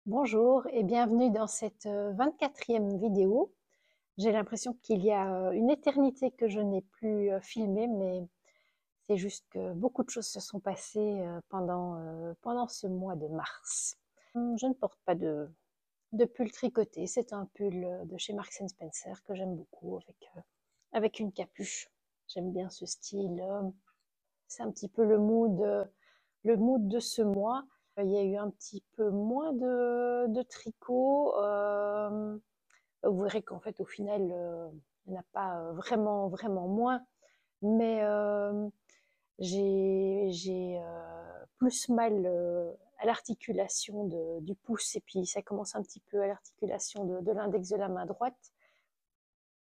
Bonjour et bienvenue dans cette 24e vidéo. J'ai l'impression qu'il y a une éternité que je n'ai plus filmé, mais c'est juste que beaucoup de choses se sont passées pendant ce mois de mars. Je ne porte pas de pull tricoté, c'est un pull de chez Marks Spencer que j'aime beaucoup avec une capuche. J'aime bien ce style, c'est un petit peu le mood de ce mois. Il y a eu un petit peu moins de tricot. Vous verrez qu'en fait, au final, il n'y en a pas vraiment moins. Mais j'ai plus mal à l'articulation du pouce et puis ça commence un petit peu à l'articulation de l'index de la main droite.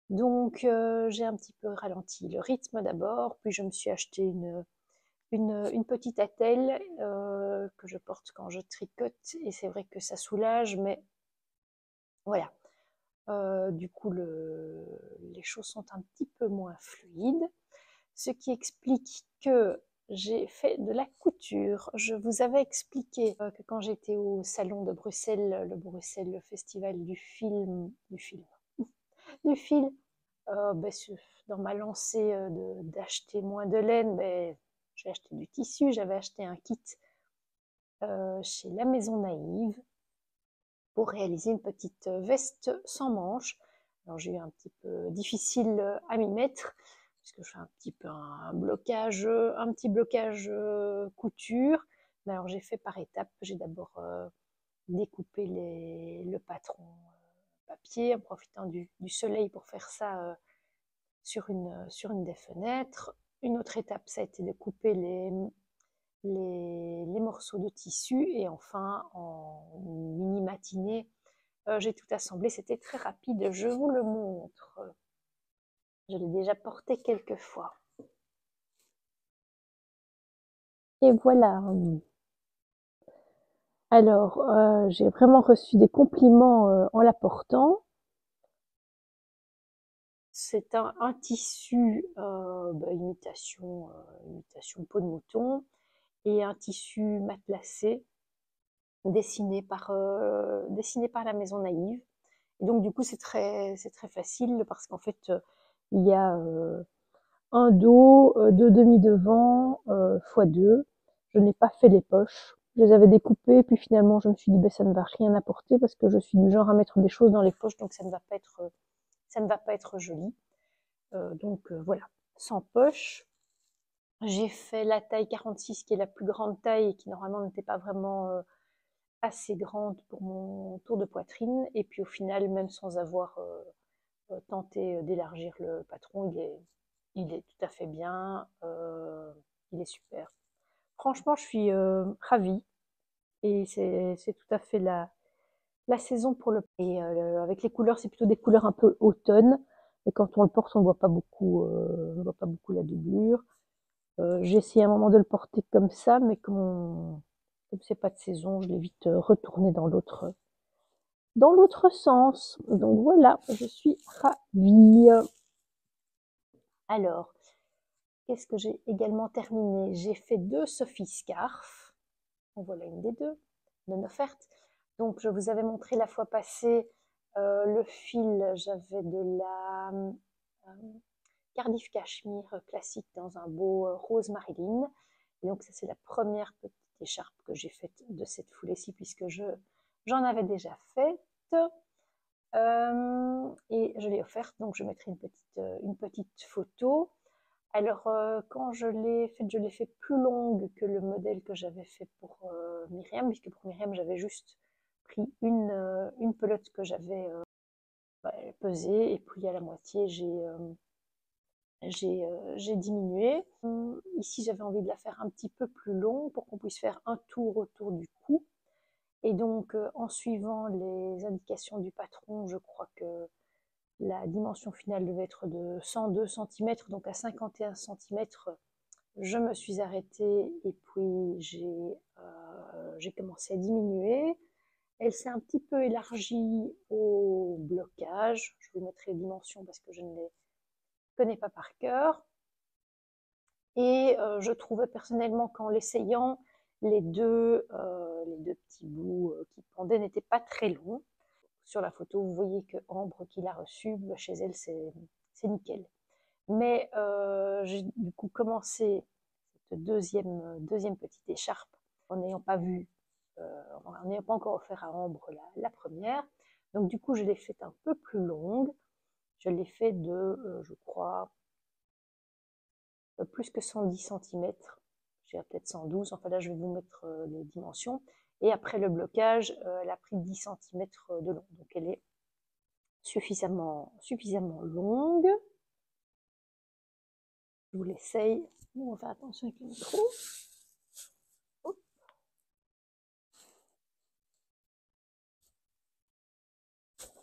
Donc j'ai un petit peu ralenti le rythme d'abord, puis je me suis acheté une petite attelle que je porte quand je tricote et c'est vrai que ça soulage, mais voilà. Du coup, les choses sont un petit peu moins fluides, ce qui explique que j'ai fait de la couture. Je vous avais expliqué que quand j'étais au salon de Bruxelles, le festival du film, du fil, ben, dans ma lancée d'acheter moins de laine, ben, j'ai acheté du tissu, j'avais acheté un kit chez La Maison Naïve pour réaliser une petite veste sans manches. Alors j'ai eu un petit peu difficile à m'y mettre puisque je fais un petit peu un petit blocage couture. Mais alors j'ai fait par étapes. J'ai d'abord découpé le patron papier en profitant du soleil pour faire ça sur une des fenêtres. Une autre étape, ça a été de couper les morceaux de tissu et enfin en mini matinée j'ai tout assemblé, c'était très rapide, je vous le montre. Je l'ai déjà porté quelques fois. Et voilà. Alors, j'ai vraiment reçu des compliments en la portant. C'est un tissu imitation peau de mouton et un tissu matelassé dessiné par la Maison Naïve. Et donc du coup c'est très facile parce qu'en fait il y a un dos, deux demi-devants fois deux. Je n'ai pas fait les poches. Je les avais découpées, puis finalement je me suis dit ben, ça ne va rien apporter parce que je suis du genre à mettre des choses dans les poches, donc ça ne va pas être joli. Donc voilà, sans poche. J'ai fait la taille 46 qui est la plus grande taille et qui normalement n'était pas vraiment assez grande pour mon tour de poitrine. Et puis au final, même sans avoir tenté d'élargir le patron, il est tout à fait bien. Il est super. Franchement, je suis ravie. Et c'est tout à fait la saison pour le. Et avec les couleurs, c'est plutôt des couleurs un peu automne. Et quand on le porte, on voit pas beaucoup la doublure. J'ai essayé à un moment de le porter comme ça, mais comme c'est pas de saison, je l'ai vite retourné dans l'autre sens. Donc voilà, je suis ravie. Alors, qu'est-ce que j'ai également terminé? J'ai fait 2 Sophie Scarf. En voilà une des deux, non offerte. Donc, je vous avais montré la fois passée le fil. J'avais de la Cardiff Cachemire classique dans un beau rose Marilyn. Et donc, ça, c'est la première petite écharpe que j'ai faite de cette foulée-ci, puisque j'en avais déjà faite. Et je l'ai offerte, donc je mettrai une petite photo. Alors, quand je l'ai fait plus longue que le modèle que j'avais fait pour Myriam, puisque pour Myriam, j'avais juste pris une pelote que j'avais pesée, et puis à la moitié, j'ai diminué. Ici, j'avais envie de la faire un petit peu plus longue pour qu'on puisse faire un tour autour du cou. Et donc, en suivant les indications du patron, je crois que la dimension finale devait être de 102 cm, donc à 51 cm, je me suis arrêtée et puis j'ai commencé à diminuer. Elle s'est un petit peu élargie au blocage. Je vous mettrai les dimensions parce que je ne les connais pas par cœur. Et je trouvais personnellement qu'en l'essayant, les deux petits bouts qui demandait n'était pas très long. Sur la photo, vous voyez que Ambre qui l'a reçu, chez elle, c'est nickel. Mais j'ai du coup commencé cette deuxième petite écharpe en n'ayant pas vu, en n'ayant pas encore offert à Ambre la première. Donc du coup, je l'ai faite un peu plus longue. Je l'ai fait de, je crois, plus que 110 cm. J'ai peut-être 112, enfin là je vais vous mettre les dimensions. Et après le blocage, elle a pris 10 cm de long. Donc elle est suffisamment longue. Je vous l'essaye. On va faire attention avec le micro. Hop.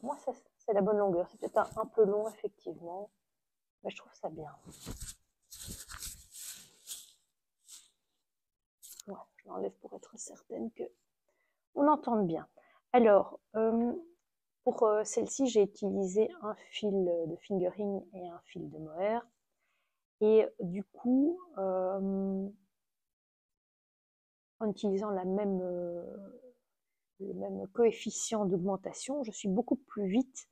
Moi, c'est la bonne longueur. C'est peut-être un peu long, effectivement. Mais je trouve ça bien. Ouais, je l'enlève pour être certaine que on entende bien. Alors, pour celle-ci, j'ai utilisé un fil de fingering et un fil de mohair. Et du coup, en utilisant le même coefficient d'augmentation, je suis beaucoup plus vite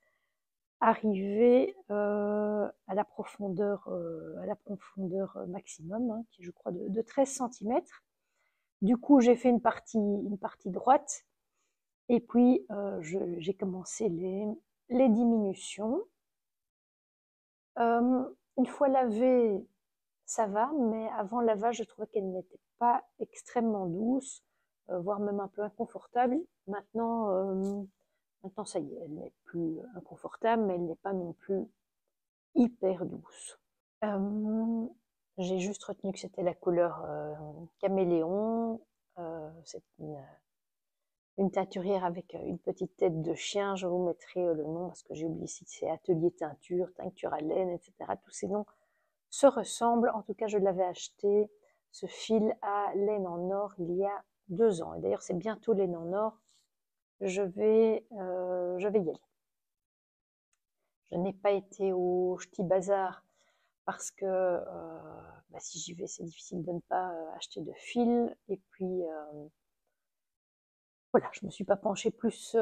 arrivée à la profondeur maximum, hein, qui est, je crois, de 13 cm. Du coup, j'ai fait une partie droite, et puis j'ai commencé les diminutions. Une fois lavée, ça va, mais avant lavage, je trouvais qu'elle n'était pas extrêmement douce, voire même un peu inconfortable. Maintenant, ça y est, elle n'est plus inconfortable, mais elle n'est pas non plus hyper douce. J'ai juste retenu que c'était la couleur caméléon. C'est une teinturière avec une petite tête de chien. Je vous mettrai le nom parce que j'ai oublié si c'est Atelier Teinture, Teinture à laine, etc. Tous ces noms se ressemblent. En tout cas, je l'avais acheté, ce fil à laine en or, il y a 2 ans. Et d'ailleurs, c'est bientôt laine en or. Je vais y aller. Je n'ai pas été au Ch'ti Bazar parce que si j'y vais, c'est difficile de ne pas acheter de fil. Et puis, voilà, je ne me suis pas penchée plus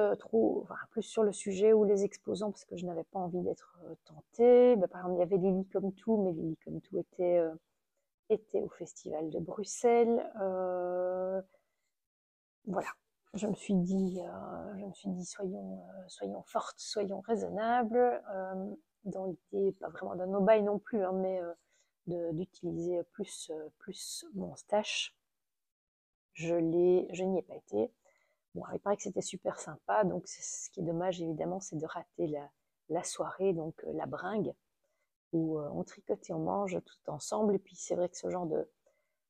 sur le sujet ou les exposants parce que je n'avais pas envie d'être tentée. Par exemple, il y avait Lily Comme Tout, mais Lily Comme Tout était au Festival de Bruxelles. Voilà, je me suis dit soyons fortes, soyons raisonnables, dans l'idée, pas vraiment d'un no-buy non plus, hein, mais d'utiliser plus mon stash. Je n'y ai pas été. Bon, il paraît que c'était super sympa, donc ce qui est dommage évidemment, c'est de rater la soirée, donc la bringue, où on tricote et on mange tout ensemble. Et puis c'est vrai que ce genre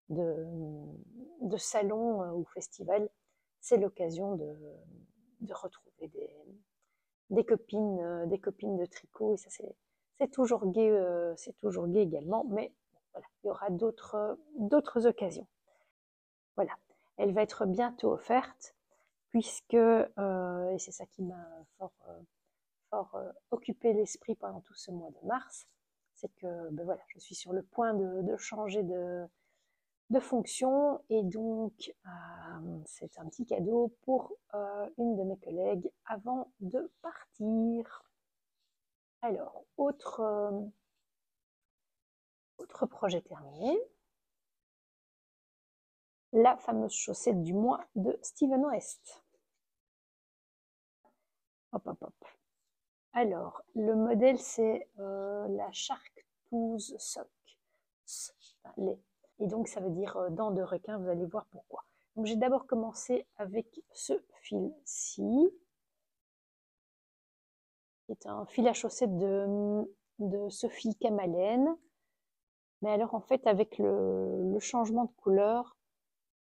de salon ou festival, c'est l'occasion de retrouver des copines de tricot, et ça c'est toujours gai, également, mais voilà, il y aura d'autres occasions. Voilà, elle va être bientôt offerte, puisque, et c'est ça qui m'a fort occupé l'esprit pendant tout ce mois de mars, c'est que voilà, je suis sur le point de changer de fonction, et donc c'est un petit cadeau pour une de mes collègues avant de partir. Alors, autre projet terminé, la fameuse chaussette du mois de Steven West. Hop, hop, hop. Alors, le modèle, c'est la Shark Tooth Sock. Et donc, ça veut dire dents de requin, vous allez voir pourquoi. Donc, j'ai d'abord commencé avec ce fil-ci, qui est un fil à chaussettes de Sophie Kamalen. Mais alors, en fait, avec le changement de couleur,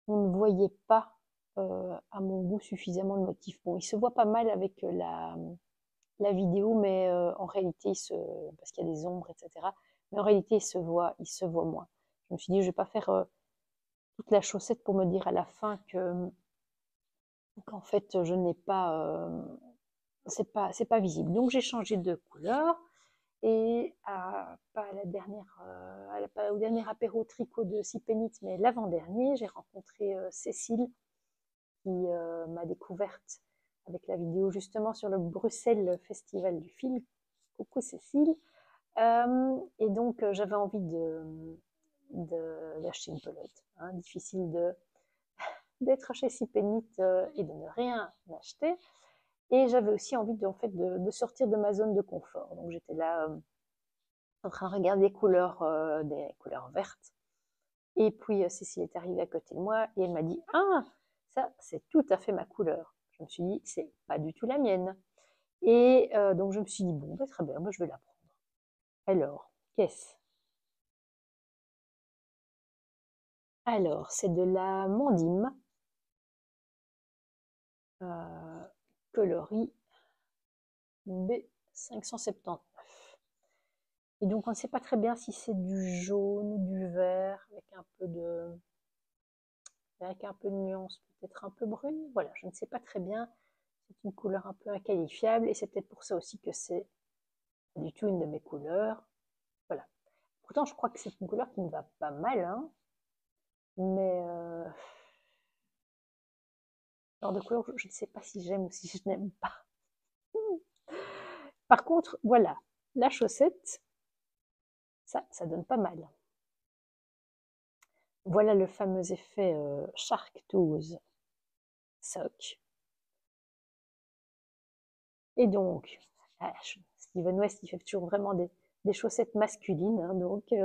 on ne voyait pas, à mon goût, suffisamment le motif. Bon, il se voit pas mal avec la vidéo, mais en réalité, parce qu'il y a des ombres, etc. Mais en réalité, il se voit moins. Je me suis dit, je vais pas faire toute la chaussette pour me dire à la fin qu'en fait, je n'ai pas, c'est pas visible. Donc, j'ai changé de couleur. Et au dernier apéro tricot de Sipenit, mais l'avant-dernier, j'ai rencontré Cécile qui m'a découverte avec la vidéo justement sur le Bruxelles Festival du film. Coucou Cécile. Et donc j'avais envie d'acheter une pelote. Hein. Difficile d'être chez Sipenit et de ne rien acheter. Et j'avais aussi envie de sortir de ma zone de confort. Donc j'étais là en train de regarder des couleurs vertes. Et puis Cécile est arrivée à côté de moi et elle m'a dit « Ah, ça c'est tout à fait ma couleur ». Je me suis dit « C'est pas du tout la mienne ». Et donc je me suis dit « Bon, bah, très bien, moi je vais la prendre ». Alors, qu'est-ce? Alors, c'est de la Mondime, coloris B579. Et donc, on ne sait pas très bien si c'est du jaune ou du vert, avec un peu de nuance, peut-être un peu brune. Voilà, je ne sais pas très bien. C'est une couleur un peu inqualifiable, et c'est peut-être pour ça aussi que c'est pas du tout une de mes couleurs. Voilà. Pourtant, je crois que c'est une couleur qui me va pas mal, hein. Mais genre de couleur, je ne sais pas si j'aime ou si je n'aime pas. Par contre, voilà, la chaussette, ça donne pas mal. Voilà le fameux effet Shark Tooth Sock. Et donc, Steven West, il fait toujours vraiment des chaussettes masculines, hein, donc il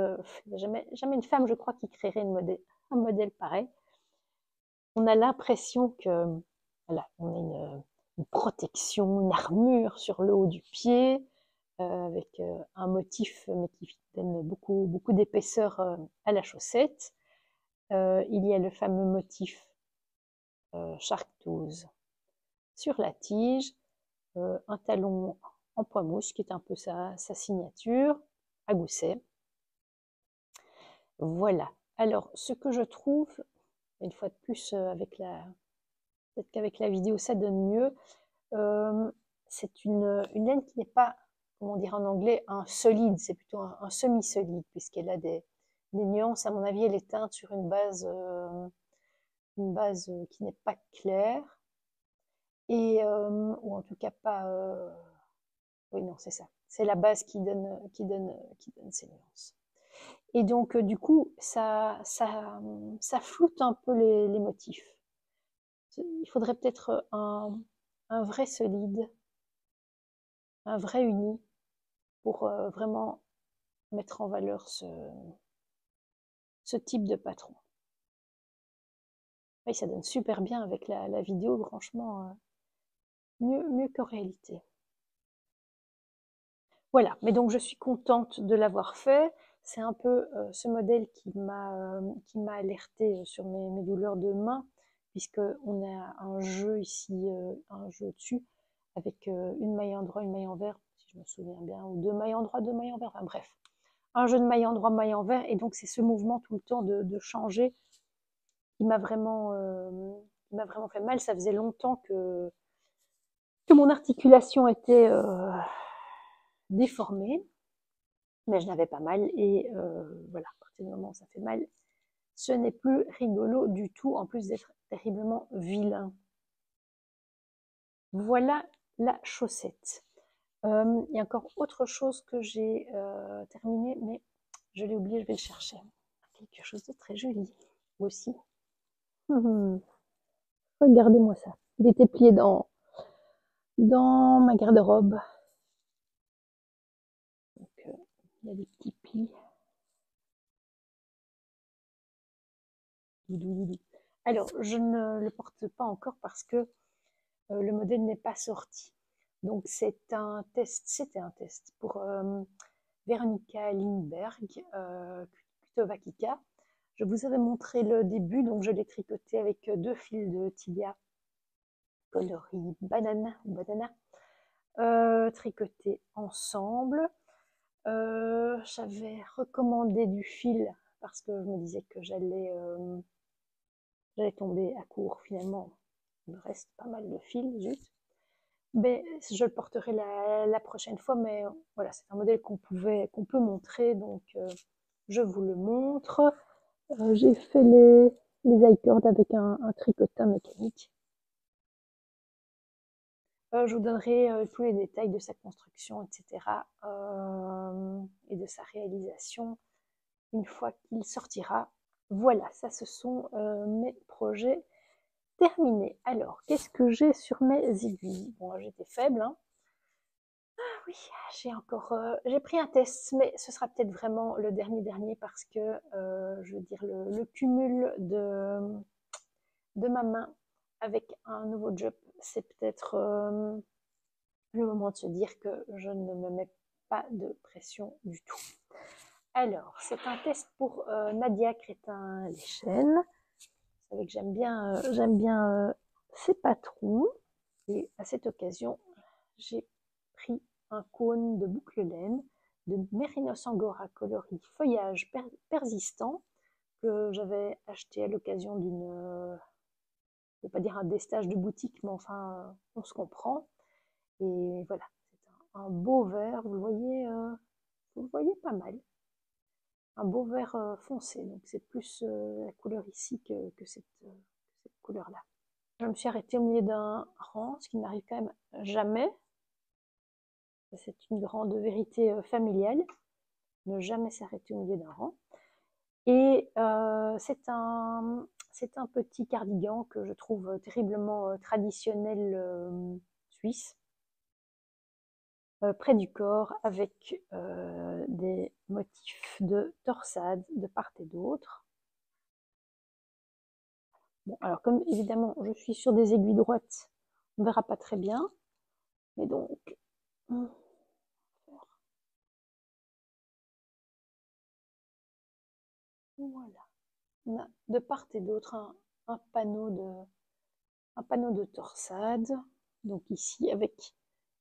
n'y a jamais une femme, je crois, qui créerait un modèle pareil. On a l'impression que, voilà, on a une protection, une armure sur le haut du pied, avec un motif, mais qui donne beaucoup d'épaisseur à la chaussette. Il y a le fameux motif Shark Tooth sur la tige, un talon en pois mousse qui est un peu sa signature, à gousset. Voilà. Alors, ce que je trouve, une fois de plus, peut-être qu'avec la vidéo ça donne mieux, c'est une laine qui n'est pas, comment dire en anglais, un solide, c'est plutôt un semi-solide, puisqu'elle a des nuances. À mon avis, elle est teinte sur une base qui n'est pas claire, et ou en tout cas pas. Oui, non, c'est ça. C'est la base qui donne ces nuances. Et donc, du coup, ça floute un peu les motifs. Il faudrait peut-être un vrai solide, un vrai uni, pour vraiment mettre en valeur ce type de patron. Oui, ça donne super bien avec la vidéo, franchement, mieux qu'en réalité. Voilà, mais donc je suis contente de l'avoir fait. C'est un peu ce modèle qui m'a alertée sur mes douleurs de main, puisqu'on a un jeu ici, un jeu dessus, avec une maille endroit, une maille envers, si je me souviens bien, ou deux mailles endroit, deux mailles envers, enfin bref. Un jeu de maille endroit, maille envers, et donc c'est ce mouvement tout le temps de changer qui m'a vraiment fait mal. Ça faisait longtemps que mon articulation était déformée, mais je n'avais pas mal, et voilà, à partir du moment où ça fait mal, ce n'est plus rigolo du tout, en plus d'être terriblement vilain. Voilà la chaussette. Il y a encore autre chose que j'ai terminé, mais je l'ai oublié, je vais le chercher. Quelque chose de très joli aussi. Regardez-moi ça. Il était plié dans ma garde-robe. Donc, il y a des petits plis. Alors, je ne le porte pas encore parce que le modèle n'est pas sorti. Donc, c'était un test pour Veronika Lindberg, Kutovakika. Je vous avais montré le début, donc je l'ai tricoté avec deux fils de tibia coloris banana, tricotés ensemble. J'avais recommandé du fil parce que je me disais que j'allais tomber à court. Finalement, il me reste pas mal de fil, zut. Mais je le porterai la prochaine fois, mais voilà, c'est un modèle qu'on peut montrer, donc je vous le montre. J'ai fait les I-cords avec un tricotin mécanique. Je vous donnerai tous les détails de sa construction, etc. Et de sa réalisation une fois qu'il sortira. Voilà, ça ce sont mes projets terminés. Alors, qu'est-ce que j'ai sur mes aiguilles? Bon, j'étais faible, hein. Ah oui, j'ai pris un test, mais ce sera peut-être vraiment le dernier parce que, je veux dire, le cumul de ma main avec un nouveau job, c'est peut-être le moment de se dire que je ne me mets pas de pression du tout. Alors, c'est un test pour Nadia Crétin-Lechen. Vous savez que j'aime bien ces patrons. Et à cette occasion, j'ai pris un cône de boucle laine de Mérinos Angora coloris feuillage persistant que j'avais acheté à l'occasion d'une, je ne vais pas dire un destage de boutique, mais enfin, on se comprend. Et voilà, c'est un beau vert, vous le voyez pas mal. Un beau vert foncé, donc c'est plus la couleur ici que cette couleur-là. Je me suis arrêtée au milieu d'un rang, ce qui n'arrive quand même jamais. C'est une grande vérité familiale, ne jamais s'arrêter au milieu d'un rang. Et c'est un petit cardigan que je trouve terriblement traditionnel suisse, près du corps, avec des motifs de torsade de part et d'autre. Bon, alors comme évidemment je suis sur des aiguilles droites, on ne verra pas très bien, mais donc voilà, on a de part et d'autre un panneau de torsade. Donc ici avec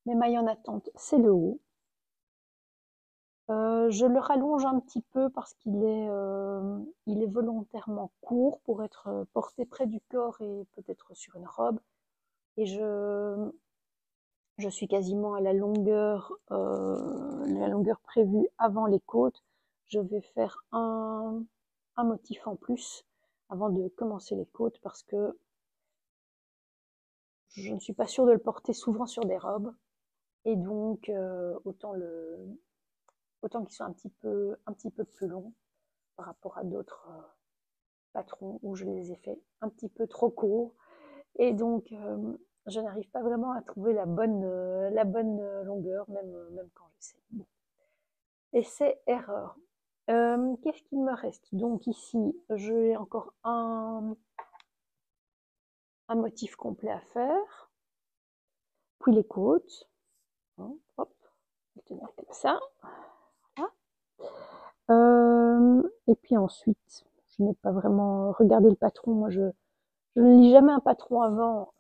mes mailles en attente, c'est le haut. Je le rallonge un petit peu parce qu'il est volontairement court pour être porté près du corps et peut-être sur une robe. Et je suis quasiment à la longueur prévue avant les côtes. Je vais faire un motif en plus avant de commencer les côtes parce que je ne suis pas sûre de le porter souvent sur des robes. Et donc, autant qu'il soit un petit peu plus long par rapport à d'autres patrons où je les ai fait un petit peu trop courts. Et donc, je n'arrive pas vraiment à trouver la bonne longueur, même quand j'essaie. Bon. Essai, erreur. Qu'est-ce qu'il me reste? Donc ici, j'ai encore un motif complet à faire. Puis les côtes. Hop, on va tenir comme ça. Voilà. Et puis ensuite, je n'ai pas vraiment regardé le patron. Moi, je ne lis jamais un patron avant.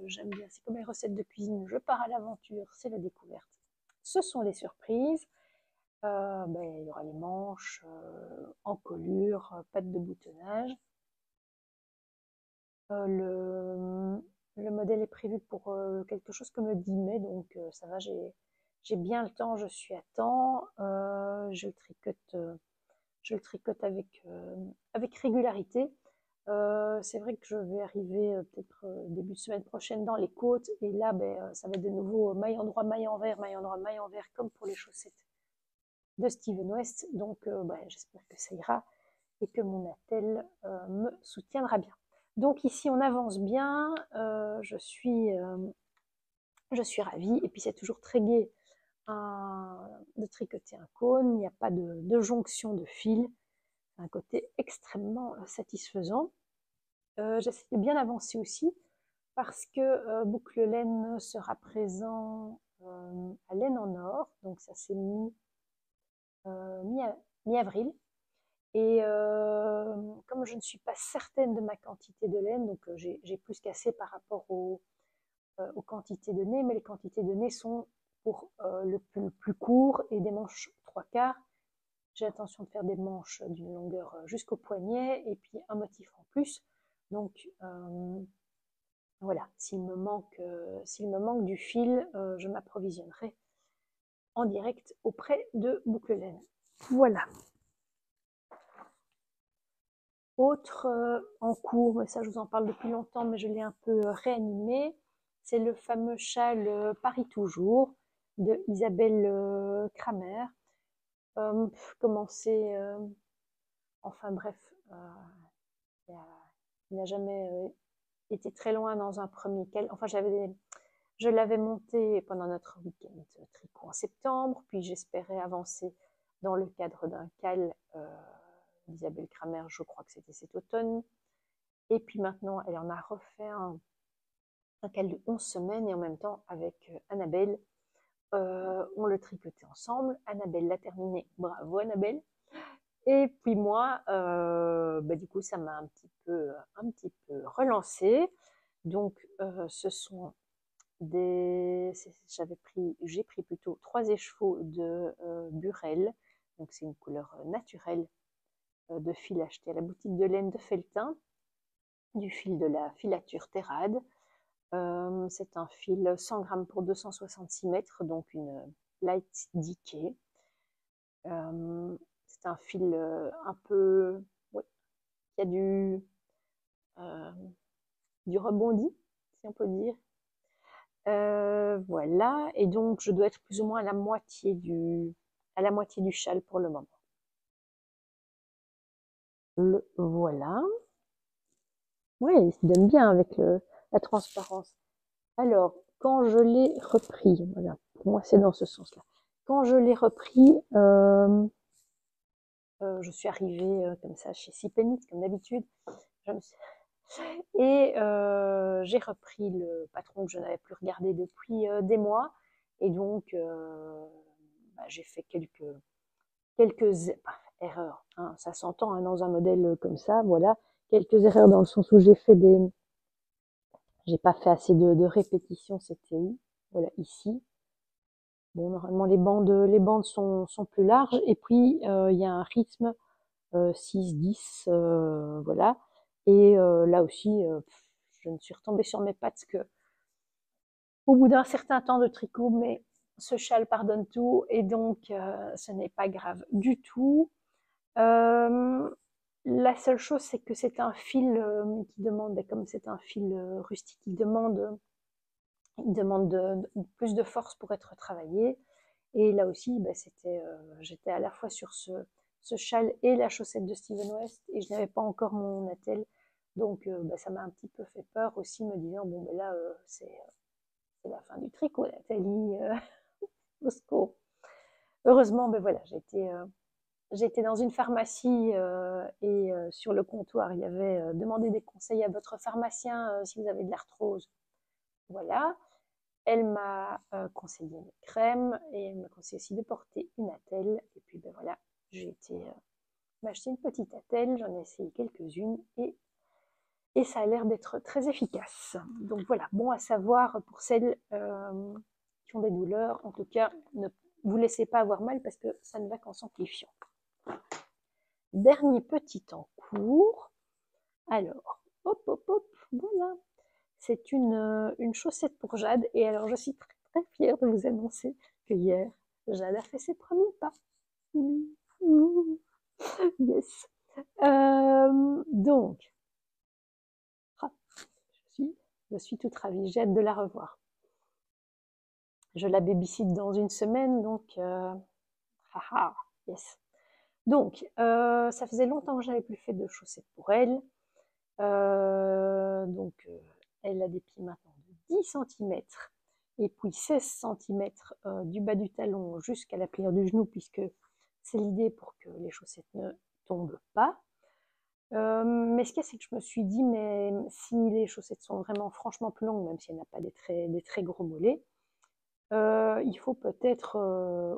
J'aime bien. C'est comme les recettes de cuisine. Je pars à l'aventure, c'est la découverte. Ce sont les surprises. Il y aura les manches, encolure, patte de boutonnage. Le modèle est prévu pour quelque chose comme le 10 mai, donc ça va, j'ai bien le temps, je suis à temps. Je le tricote avec régularité. C'est vrai que je vais arriver peut-être début de semaine prochaine dans les côtes, et là, ça va être de nouveau maille endroit, maille envers, maille endroit, maille envers, comme pour les chaussettes de Steven West. Donc, j'espère que ça ira et que mon attel me soutiendra bien. Donc ici, on avance bien. Je suis ravie. Et puis, c'est toujours très gai de tricoter un cône. Il n'y a pas de jonction de fil. C'est un côté extrêmement satisfaisant. J'essaie de bien avancer aussi parce que Boucle Laine sera présent à Laine en Or. Donc, ça c'est mi-avril. Et comme je ne suis pas certaine de ma quantité de laine, donc j'ai plus qu'assez par rapport aux quantités de nez, mais les quantités de nez sont pour le plus court et des manches 3/4. J'ai l'intention de faire des manches d'une longueur jusqu'au poignet et puis un motif en plus. Donc voilà, s'il me manque du fil, je m'approvisionnerai en direct auprès de Boucle Laine. Voilà. Autre en cours, mais ça je vous en parle depuis longtemps, mais je l'ai un peu réanimé, C'est le fameux châle Paris Toujours de Isabelle Kramer. Comment c'est enfin bref, il n'a jamais été très loin dans un premier cal. Enfin, je l'avais monté pendant notre week-end tricot en septembre, puis j'espérais avancer dans le cadre d'un cal d'Isabelle Kramer, je crois que c'était cet automne. Et puis maintenant, elle en a refait un cal de 11 semaines, et en même temps, avec Annabelle, on le tricotait ensemble. Annabelle l'a terminé. Bravo Annabelle. Et puis moi, du coup, ça m'a un petit peu relancé. Donc, ce sont j'ai pris plutôt 3 écheveaux de Burel. Donc, c'est une couleur naturelle de fil acheté à la boutique de laine de Felletin, du fil de la filature Terrade. C'est un fil 100 grammes pour 266 mètres, donc une light decay. C'est un fil un peu, ouais, qui a du rebondi, si on peut dire. Voilà, et donc je dois être plus ou moins à la moitié du châle pour le moment. Le voilà. Oui, il se donne bien avec la transparence. Alors, quand je l'ai repris, voilà, pour moi c'est dans ce sens-là. Quand je l'ai repris, je suis arrivée comme ça chez Sipenit, comme d'habitude. Et j'ai repris le patron que je n'avais plus regardé depuis des mois. Et donc, j'ai fait quelques erreurs. Hein, ça s'entend hein, dans un modèle comme ça, voilà. Quelques erreurs dans le sens où j'ai pas fait assez de répétitions, c'était où? Voilà, ici. Bon, normalement, les bandes sont plus larges. Et puis, il y a un rythme 6-10, voilà. Et là aussi, je me suis retombée sur mes pattes que au bout d'un certain temps de tricot, mais ce châle pardonne tout et donc ce n'est pas grave du tout. La seule chose, c'est que c'est un fil qui demande, comme c'est un fil rustique, il demande plus de force pour être travaillé. Et là aussi, j'étais à la fois sur ce châle et la chaussette de Steven West, et je n'avais pas encore mon attelle. Donc ça m'a un petit peu fait peur aussi, me disant, bon, ben là, c'est la fin du tricot, Nathalie, au secours. Heureusement, ben voilà, j'étais dans une pharmacie et sur le comptoir, il y avait demandé des conseils à votre pharmacien si vous avez de l'arthrose. Voilà. Elle m'a conseillé une crème et elle m'a conseillé aussi de porter une attelle. Et puis ben voilà, j'ai été m'acheter une petite attelle, j'en ai essayé quelques-unes et ça a l'air d'être très efficace. Donc voilà, bon à savoir pour celles qui ont des douleurs. En tout cas, ne vous laissez pas avoir mal parce que ça ne va qu'en s'amplifiant. Dernier petit en cours. Alors, hop, hop, hop, voilà. C'est une chaussette pour Jade. Et alors, je suis très, très fière de vous annoncer que hier, Jade a fait ses premiers pas. Yes. Donc, je suis toute ravie. J'ai hâte de la revoir. Je la babysit dans une semaine, donc, haha, yes. Donc, ça faisait longtemps que j'avais plus fait de chaussettes pour elle. Elle a des pieds maintenant de 10 cm et puis 16 cm du bas du talon jusqu'à la pliure du genou, puisque c'est l'idée pour que les chaussettes ne tombent pas. Mais ce qu'il y a, c'est que je me suis dit, mais si les chaussettes sont vraiment franchement plus longues, même si elle n'a pas des très gros mollets, il faut peut-être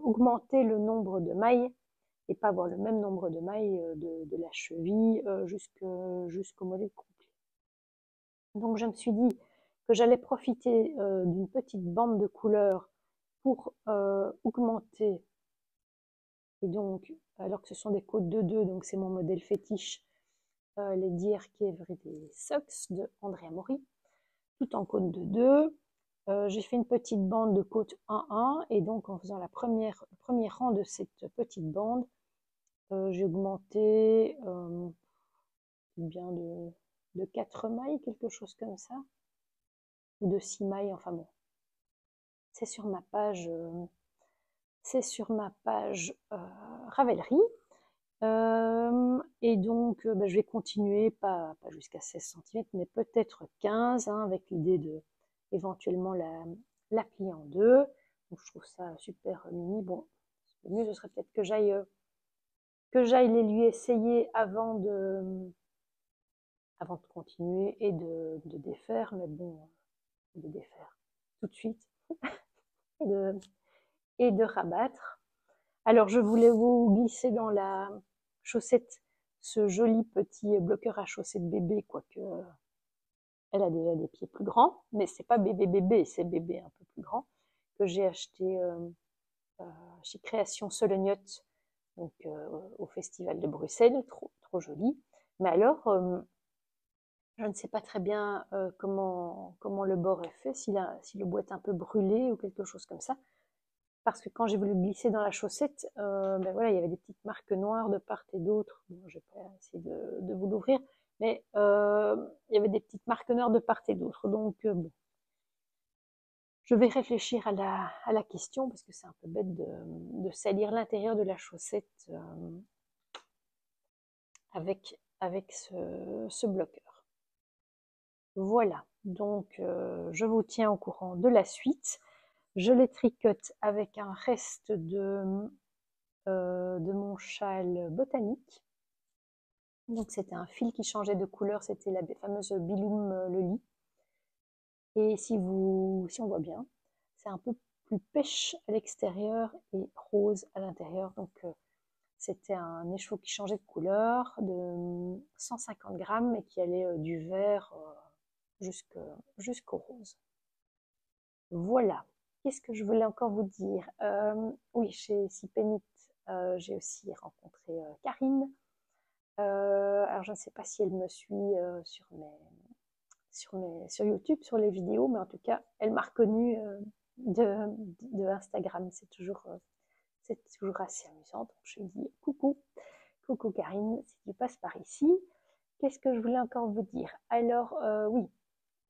augmenter le nombre de mailles et pas avoir le même nombre de mailles de la cheville jusqu'au mollet complet. Donc je me suis dit que j'allais profiter d'une petite bande de couleur pour augmenter, et donc, alors que ce sont des côtes de 2, donc c'est mon modèle fétiche, les Dear Everyday Socks de Andrea Mori, tout en côte de 2. J'ai fait une petite bande de côte 1-1, et donc en faisant le premier rang de cette petite bande, j'ai augmenté bien de 4 mailles, quelque chose comme ça. ou de 6 mailles, enfin bon. C'est sur ma page, Ravelry. Et donc, je vais continuer, pas jusqu'à 16 cm, mais peut-être 15, hein, avec l'idée de éventuellement la plier en deux. Donc, je trouve ça super mini. Bon, le mieux, ce serait peut-être que j'aille les lui essayer avant de continuer et de défaire, mais bon, de défaire tout de suite et de rabattre. Alors, je voulais vous glisser dans la chaussette ce joli petit bloqueur à chaussettes bébé, quoique elle a déjà des pieds plus grands, mais c'est pas bébé, c'est bébé un peu plus grand, que j'ai acheté chez Création Solognotte, donc au Festival de Bruxelles, trop joli. Mais alors, je ne sais pas très bien comment le bord est fait, si le bois est un peu brûlé ou quelque chose comme ça. Parce que quand j'ai voulu glisser dans la chaussette, voilà, il y avait des petites marques noires de part et d'autre. Bon, je vais pas essayer de vous l'ouvrir, mais il y avait des petites marques noires de part et d'autre. Donc, bon, je vais réfléchir à la question, parce que c'est un peu bête de salir l'intérieur de la chaussette avec ce bloqueur. Voilà, donc je vous tiens au courant de la suite. Je les tricote avec un reste de mon châle botanique. Donc c'était un fil qui changeait de couleur, c'était la fameuse Billoum le lit. Et si on voit bien, c'est un peu plus pêche à l'extérieur et rose à l'intérieur. Donc c'était un écheveau qui changeait de couleur, de 150 grammes et qui allait du vert jusqu'au rose. Voilà. Qu'est-ce que je voulais encore vous dire? Oui, chez Sipenit, j'ai aussi rencontré Karine. Alors je ne sais pas si elle me suit sur YouTube, sur les vidéos, mais en tout cas, elle m'a reconnue de Instagram. C'est toujours assez amusant. Donc je lui dis coucou Karine, si tu passes par ici. Qu'est-ce que je voulais encore vous dire? Alors oui,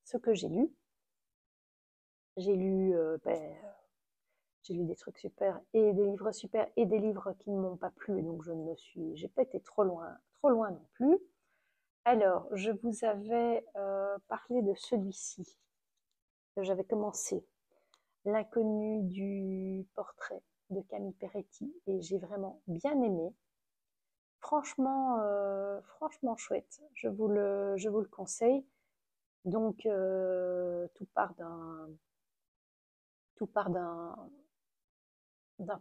ce que j'ai lu. J'ai lu des trucs super et des livres super et des livres qui ne m'ont pas plu, et donc j'ai pas été trop loin non plus. Alors, je vous avais parlé de celui-ci, que j'avais commencé, L'inconnu du portrait de Camille Peretti, et j'ai vraiment bien aimé. Franchement chouette, je vous le conseille. Donc, tout part d'un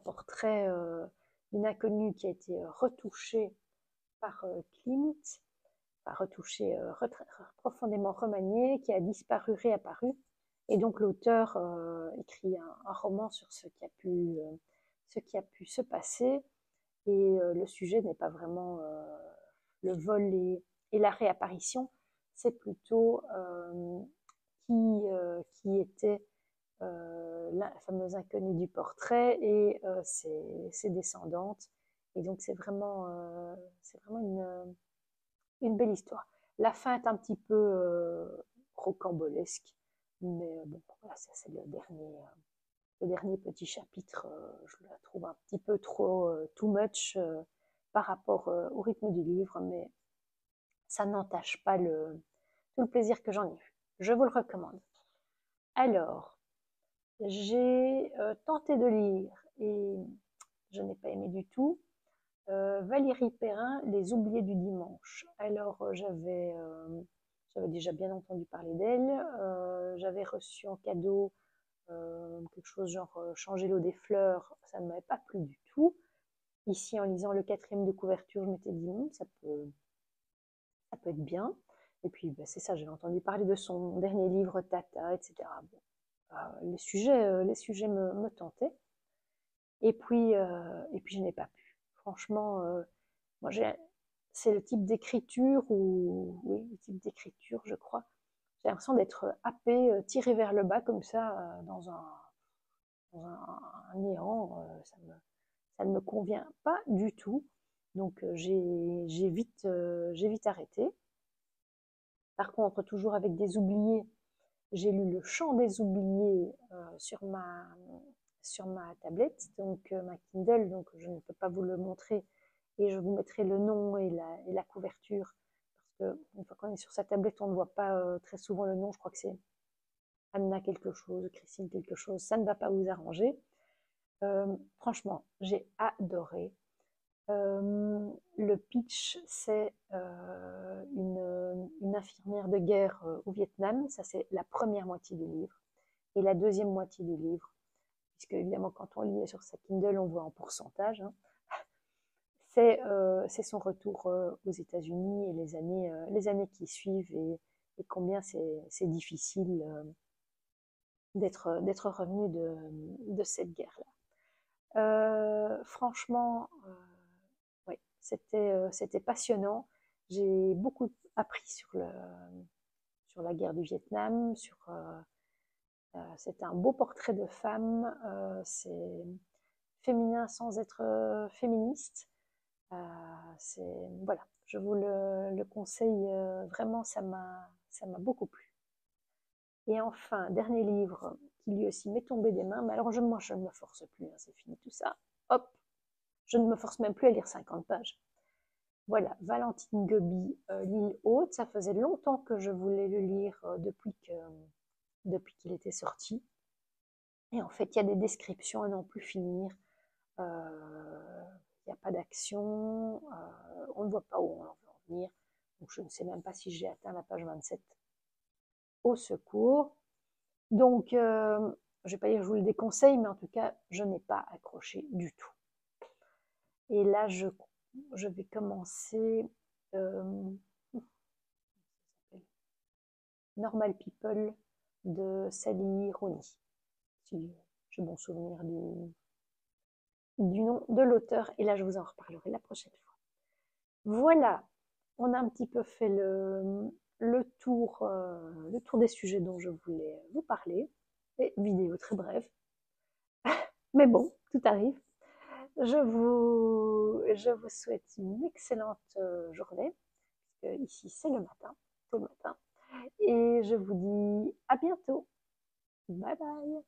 portrait d'une inconnue qui a été retouchée par Klimt, retouché, profondément remanié, qui a disparu, réapparu. Et donc l'auteur écrit un roman sur ce qui a pu se passer. Et le sujet n'est pas vraiment le vol et la réapparition, c'est plutôt qui était la fameuse inconnue du portrait et ses descendantes. Et donc c'est vraiment une belle histoire. La fin est un petit peu rocambolesque, mais bon, voilà, c'est le dernier petit chapitre. Je la trouve un petit peu trop too much par rapport au rythme du livre, mais ça n'entache pas tout le plaisir que j'en ai eu. Je vous le recommande. Alors, j'ai tenté de lire et je n'ai pas aimé du tout. Valérie Perrin, Les oubliés du dimanche. Alors, j'avais déjà bien entendu parler d'elle. J'avais reçu en cadeau quelque chose genre Changer l'eau des fleurs. Ça ne m'avait pas plu du tout. Ici, en lisant le 4e de couverture, je m'étais dit, ça peut être bien. Et puis, c'est ça, j'avais entendu parler de son dernier livre, Tata, etc. Bon, les sujets me tentaient. Et puis, je n'ai pas pu. Franchement, moi, c'est le type d'écriture je crois. J'ai l'impression d'être happée, tirée vers le bas comme ça, dans un néant. Ça ne me convient pas du tout. Donc j'ai vite arrêté. Par contre, toujours avec des oubliés, J'ai lu Le Chant des oubliés sur ma tablette, donc ma Kindle, donc je ne peux pas vous le montrer et je vous mettrai le nom et la couverture parce que une fois qu'on est sur sa tablette, on ne voit pas très souvent le nom. Je crois que c'est Anna quelque chose, Christine quelque chose. Ça ne va pas vous arranger. Franchement, j'ai adoré. Le pitch, c'est une infirmière de guerre au Vietnam. Ça, c'est la première moitié du livre. Et la deuxième moitié du livre, puisque évidemment, quand on lit sur sa Kindle, on voit en pourcentage, hein, c'est son retour aux États-Unis et les années qui suivent et combien c'est difficile d'être revenu de cette guerre-là. Franchement, oui, c'était passionnant. J'ai beaucoup appris sur la guerre du Vietnam, c'est un beau portrait de femme, c'est féminin sans être féministe. Voilà, je vous le conseille vraiment, ça m'a beaucoup plu. Et enfin, dernier livre qui lui aussi m'est tombé des mains, mais alors moi je ne me force plus, hein, c'est fini tout ça. Hop, je ne me force même plus à lire 50 pages. Voilà, Valentine Gueby, L'île haute, ça faisait longtemps que je voulais le lire depuis qu'il était sorti. Et en fait, il y a des descriptions à n'en plus finir. Il n'y a pas d'action, on ne voit pas où on veut en venir. Donc je ne sais même pas si j'ai atteint la page 27. Au secours. Donc, je ne vais pas dire que je vous le déconseille, mais en tout cas, je n'ai pas accroché du tout. Et là, je vais commencer Normal People de Sally Rooney, si j'ai bon souvenir du nom de l'auteur. Et là, je vous en reparlerai la prochaine fois. Voilà, on a un petit peu fait le tour des sujets dont je voulais vous parler. Et vidéo très brève. Mais bon, tout arrive. Je vous souhaite une excellente journée. Ici, c'est le matin, tôt le matin. Et je vous dis à bientôt. Bye bye.